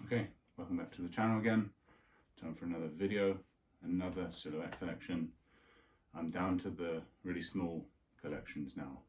Okay, welcome back to the channel again. Time for another video, another silhouette collection. I'm down to the really small collections now.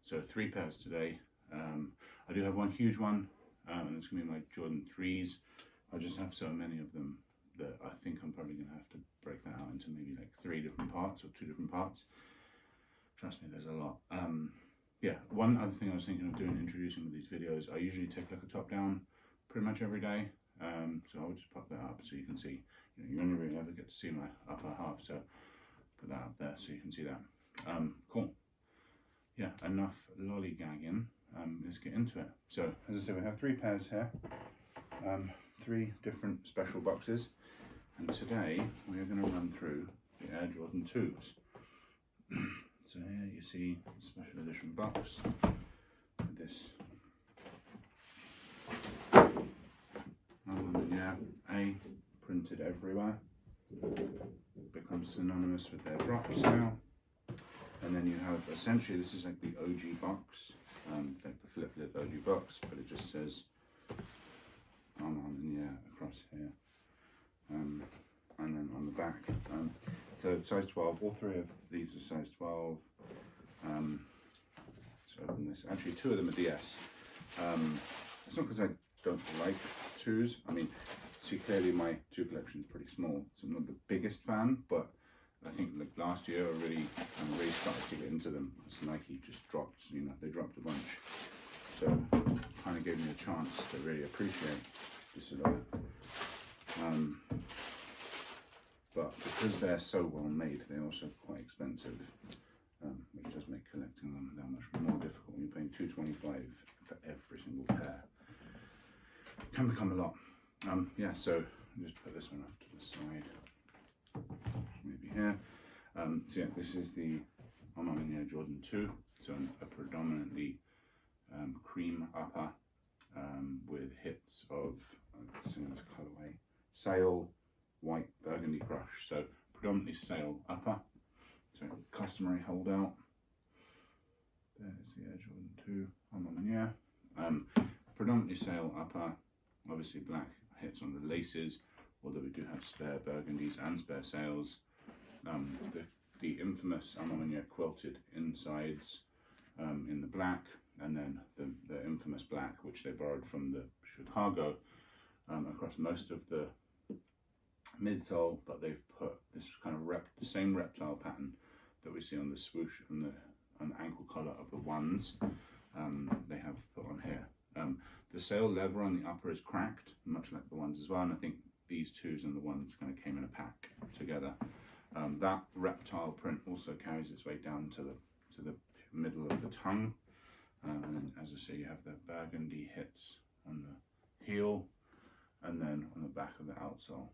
So 3 pairs today. I do have one huge one, and it's going to be my Jordan 3s. I just have so many of them that I think I'm probably going to have to break that out into maybe like 3 different parts or 2 different parts. Trust me, there's a lot. Yeah, one other thing I was thinking of doing, introducing with these videos, I usually take like a top down pretty much every day. So I'll just pop that up so you can see, you only really ever get to see my upper half, so put that up there so you can see that. Cool. Yeah, enough lollygagging. Let's get into it. So as I said, we have 3 pairs here, 3 different special boxes, and today we are going to run through the Air Jordan 2s. So here you see the special edition box with this A printed everywhere. Becomes synonymous with their drops now. And then you have, essentially this is like the OG box, like the flip lid OG box, but it just says across here. And then on the back, so size 12, all 3 of these are size 12. So open this, actually 2 of them are DS. It's not because I don't like 2s. I mean, see, clearly my 2 collection is pretty small, so I'm not the biggest fan, but I think like last year I really started to get into them as Nike just dropped, they dropped a bunch. So kind of gave me a chance to really appreciate the silhouette. But because they're so well made, they're also quite expensive, which does make collecting them that much more difficult. When you're paying $225 for every single pair, it can become a lot. Yeah, so just put this one off to the side, maybe here. So yeah, this is the Air Jordan 2. So a predominantly cream upper with hits of, this colorway, sail, white, burgundy crush. So predominantly sail upper. So customary holdout. There's the Air Jordan 2 predominantly sail upper. Obviously black hits on the laces, although we do have spare burgundies and spare sails. The infamous quilted insides in the black, and then the infamous black, which they borrowed from the Chicago across most of the midsole, but they've put this kind of the same reptile pattern that we see on the swoosh and the ankle collar of the ones. They have put on here. The sail leather on the upper is cracked, much like the ones as well, and I think these 2s and the ones kind of came in a pack together. That reptile print also carries its way down to the middle of the tongue, and then, as I say, you have the burgundy hits on the heel, and then on the back of the outsole.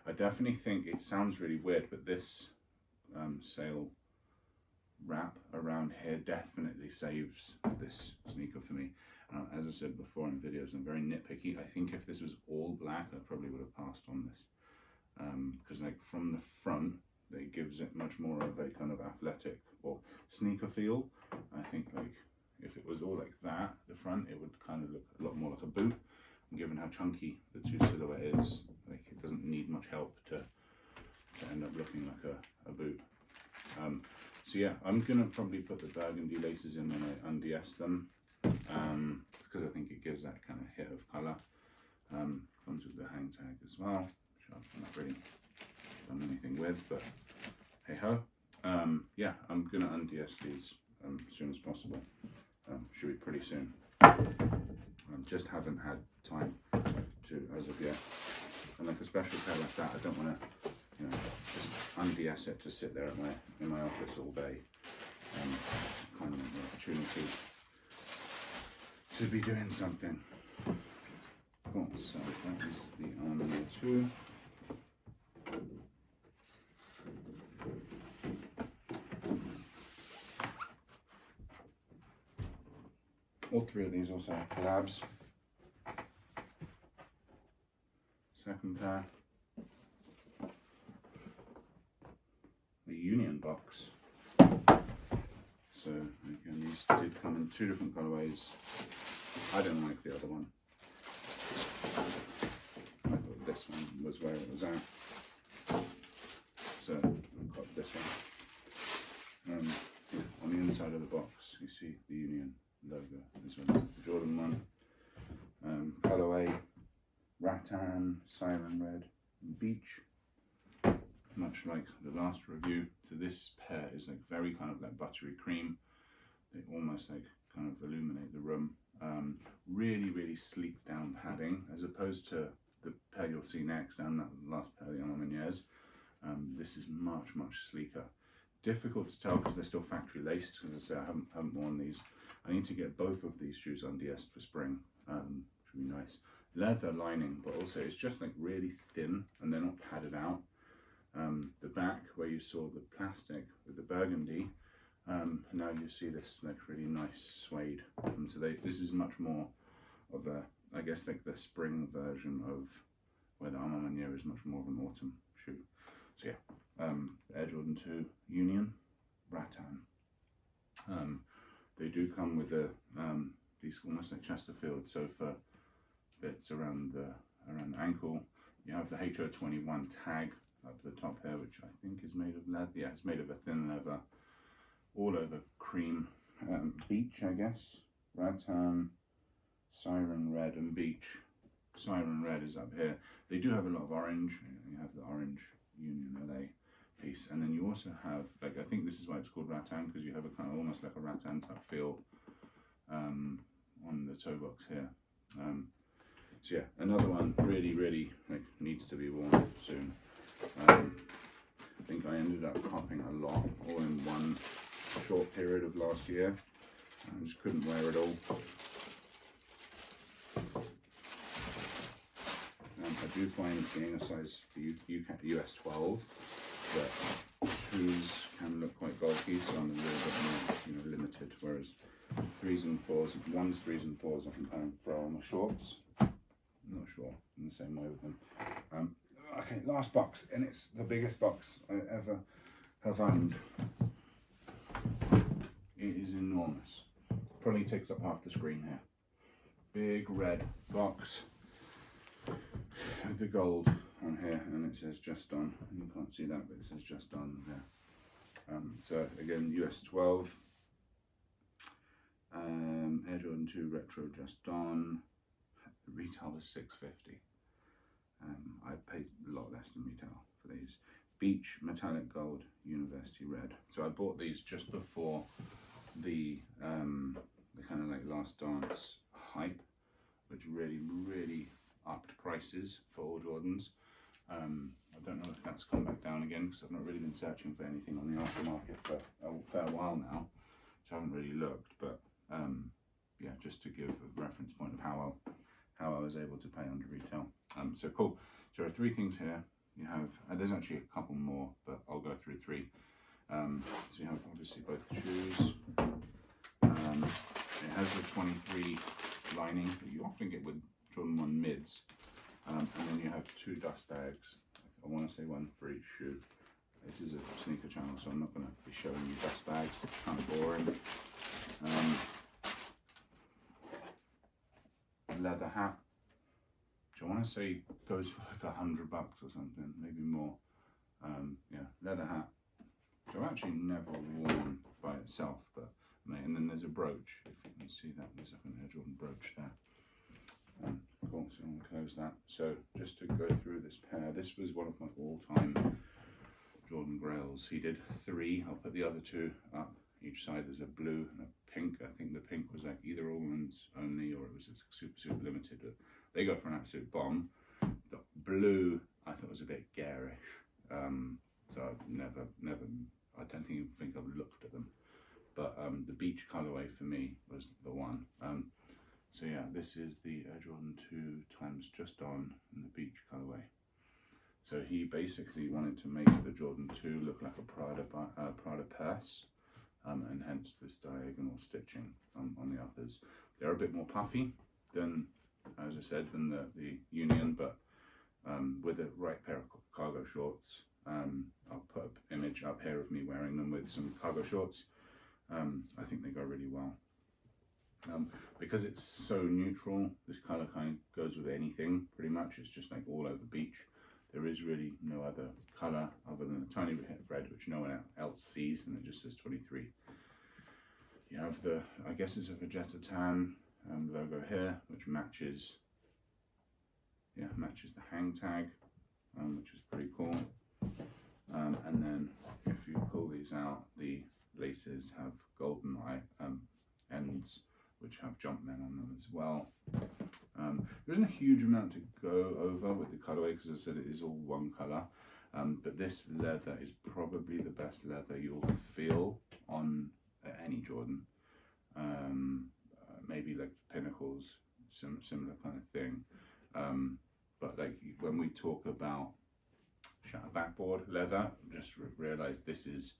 I definitely think it sounds really weird, but this sail wrap around here definitely saves this sneaker for me. As I said before in videos, I'm very nitpicky. I think if this was all black, I probably would have passed on this, because like from the front, it gives it much more of a kind of athletic or sneaker feel. I think like if it was all like that, the front, it would kind of look a lot more like a boot. And given how chunky the 2 silhouette is, like it doesn't need much help to end up looking like a boot. So yeah, I'm gonna probably put the burgundy laces in when I unds them, because I think it gives that kind of hit of colour. Comes with the hang tag as well, which I've not really done anything with, but hey ho. Yeah, I'm gonna unds these as soon as possible. Should be pretty soon. Just haven't had time to as of yet. And like a special pair like that, I don't want to, just unds it to sit there in my office all day. Kind of an opportunity to be doing something. Cool. So that is the Air 2. All 3 of these also have collabs. Second pair, the Union box. So again, these did come in 2 different colorways. I don't like the other one. was where it was at. So I've got this one. Yeah, on the inside of the box, you see the Union logo. This one's the Jordan 1. Colourway, rattan, siren red, and beach. Much like the last review. So this pair is like very kind of like buttery cream. They almost like kind of illuminate the room. Really sleek down padding, as opposed to the pair you'll see next and that last pair, the Armaniers. This is much sleeker. Difficult to tell because they're still factory laced. As I say, I haven't worn these. I need to get both of these shoes undiesed for spring, which would be nice. Leather lining, but also it's just like really thin and they're not padded out. The back where you saw the plastic with the burgundy, now you see this like really nice suede. So this is much more of a, I guess like the spring version of where the Armanier is much more of an autumn shoe. So yeah, Air Jordan 2 Union rattan. They do come with these almost like Chesterfield sofa bits around the ankle. You have the HO21 tag up the top here, which I think is made of leather. Yeah, it's made of a thin leather, all over cream. Beach, I guess. Rattan, siren red, and beach. Siren red is up here. They do have a lot of orange. You have the orange Union LA piece, and then you also have, like, I think this is why it's called rattan, because you have a kind of almost like a rattan type feel on the toe box here. So yeah, another one really like needs to be worn soon. I think I ended up copping a lot all in one short period of last year. I just couldn't wear it all. I do find being a size US 12 that shoes can look quite bulky, so I'm a little bit more limited, whereas 3s and 4s, 1s, 3s and 4s I can throw on the shorts. I'm not sure in the same way with them. Okay, last box, and it's the biggest box I ever have owned. It is enormous. Probably takes up half the screen here. Big red box with the gold on here, and it says Just On. You can't see that, but it says Just On there. So again, US 12. Air Jordan 2 Retro Just On. The retail was $6.50. I paid a lot less than retail for these. Beach Metallic Gold University Red. So I bought these just before the kind of like Last Dance hype, which really upped prices for all Jordans. I don't know if that's come back down again because I've not really been searching for anything on the aftermarket for a fair while now, so I haven't really looked. But yeah, just to give a reference point of how I was able to pay under retail. So cool. So there are 3 things here. You have, there's actually a couple more, but I'll go through 3. So you have obviously both the shoes. It has the 23 lining that you often get with Jordan 1 mids. And then you have 2 dust bags. I want to say 1 for each shoe. This is a sneaker channel, so I'm not going to be showing you dust bags. It's kind of boring. Leather hat, which I want to say goes for like $100 or something, maybe more. Yeah, leather hat, which I've actually never worn by itself, but and then there's a brooch. If you can see that, there's like an Air Jordan brooch there. Cool, so I'm going to close that. So just to go through this pair, this was one of my all-time Jordan Grails. He did 3. I'll put the other 2 up each side. There's a blue and a pink. I think the pink was like either all ones only or it was super limited. They go for an absolute bomb. The blue I thought was a bit garish, so I've never I don't think I've looked at them, but the beach colorway for me was the one. So yeah, this is the Air Jordan 2 times Just On in the beach colorway. So he basically wanted to make the Jordan 2 look like a Prada purse. And hence this diagonal stitching on the uppers. They're a bit more puffy than, as I said, than the Union, but with the right pair of cargo shorts, I'll put an image up here of me wearing them with some cargo shorts. I think they go really well. Because it's so neutral, this colour kind of goes with anything pretty much. It's just like all over beach. There is really no other colour other than a tiny bit of red, which no one else sees, and it just says 23. You have the, I guess it's a Vegeta Tan logo here, which matches, matches the hang tag, which is pretty cool. And then if you pull these out, the laces have golden ends, which have Jumpman on them as well. There isn't a huge amount to go over with the colorway, because as I said, it is all one color. But this leather is probably the best leather you'll feel on any Jordan. Maybe like Pinnacles, similar kind of thing. But like when we talk about shattered backboard leather, just realize this is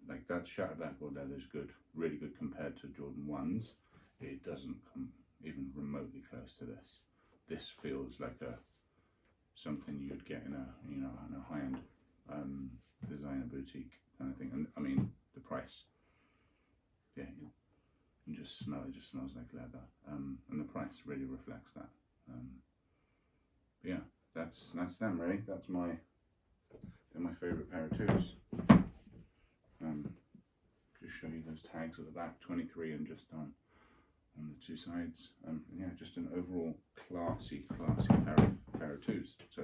like that shattered backboard leather is good, really good compared to Jordan 1s. It doesn't come even remotely close to this. This feels like something you'd get in a high-end designer boutique kind of thing. And I mean the price, yeah, you can just smell it. Just smells like leather, and the price really reflects that. But yeah, that's them really. They're my favourite pair of twos. Just show you those tags at the back, 23 and just on the two sides. Yeah, just an overall classy pair of twos. So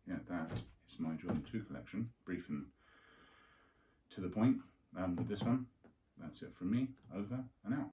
yeah, that is my Jordan 2 collection. Brief and to the point with this one. That's it from me. Over and out.